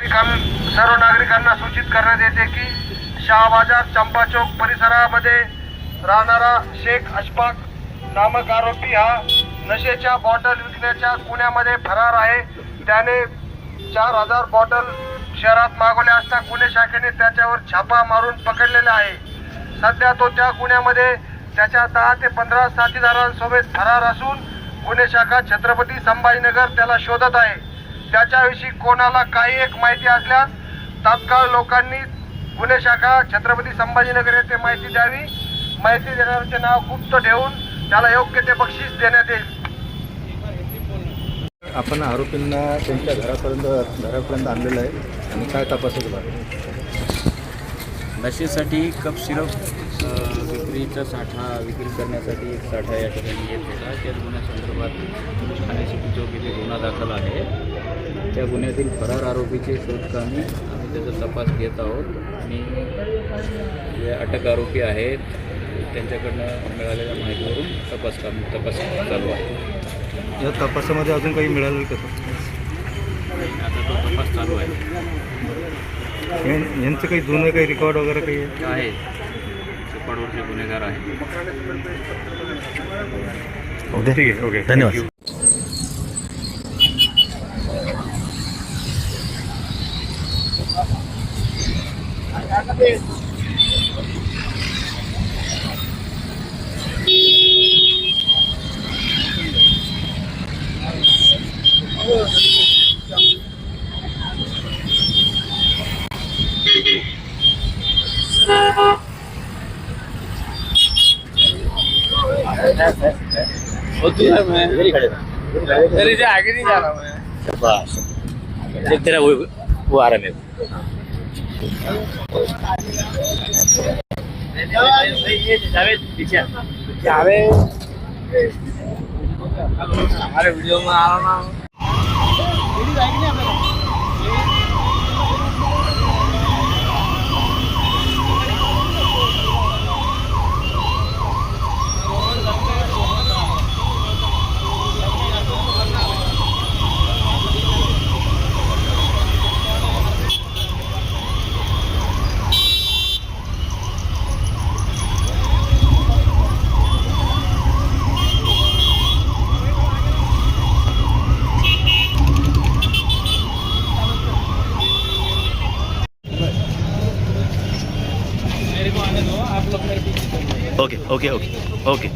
सर्व नागरिकांना सूचित करण्यात येते की शाहबाजार चंपा चौक परिसरामध्ये राहणारा शेख अशफाक नामक आरोपी हा नशेच्या बॉटल विकण्याच्या गुन्ह्यामध्ये फरार आहे। त्याने 4000 बॉटल शहरात मागवल्या असता गुन्हे शाखेने त्याच्यावर छापा मारून पकडलेला आहे। सध्या तो त्या गुन्ह्यामध्ये त्याच्या 10 ते 15 साथीदारांसोबत फरार असून गुन्हे शाखा छत्रपती संभाजीनगर त्याला शोधत आहे। त्याच्याविषयी कोणाला काही एक माहिती असल्यास तात्काळ लोकांनी गुन्हे शाखा छत्रपती संभाजीनगर येथे माहिती द्यावी। माहिती देणाऱ्याचे नाव गुप्त ठेवून त्याला योग्य ते बक्षीस देण्यात येईल। आपण आरोपींना त्यांच्या घरापर्यंत आणलेलं आहे आणि काय तपासायचं आहे? नशेसाठी कप सिरप विक्रीचा साठा विक्री करण्यासाठी एक साठा या ठिकाणी येत होता। त्या गुन्ह्यासंदर्भात ठाणे सिटी चौक येथे गुन्हा दाखल आहे। त्या गुन्ह्यातील फरार आरोपीचे शोधकामी आम्ही त्याचा तपास घेत आहोत आणि जे अटक आरोपी आहेत त्यांच्याकडनं मिळालेल्या माहितीवरून तपास चालू आहे। या तपासामध्ये अजून काही मिळालं का? आता तो तपास चालू आहे। यांचं काही जुनं काही रेकॉर्ड वगैरे काही आहे? रेकॉर्डवरचे गुन्हेगार आहे। ठीक आहे, ओके, धन्यवाद। मेरे से आगे नहीं जा रहा मैं। बस तेरा वो आ रहा है हमारे वीडियो में आ रहा ना। Okay okay okay okay.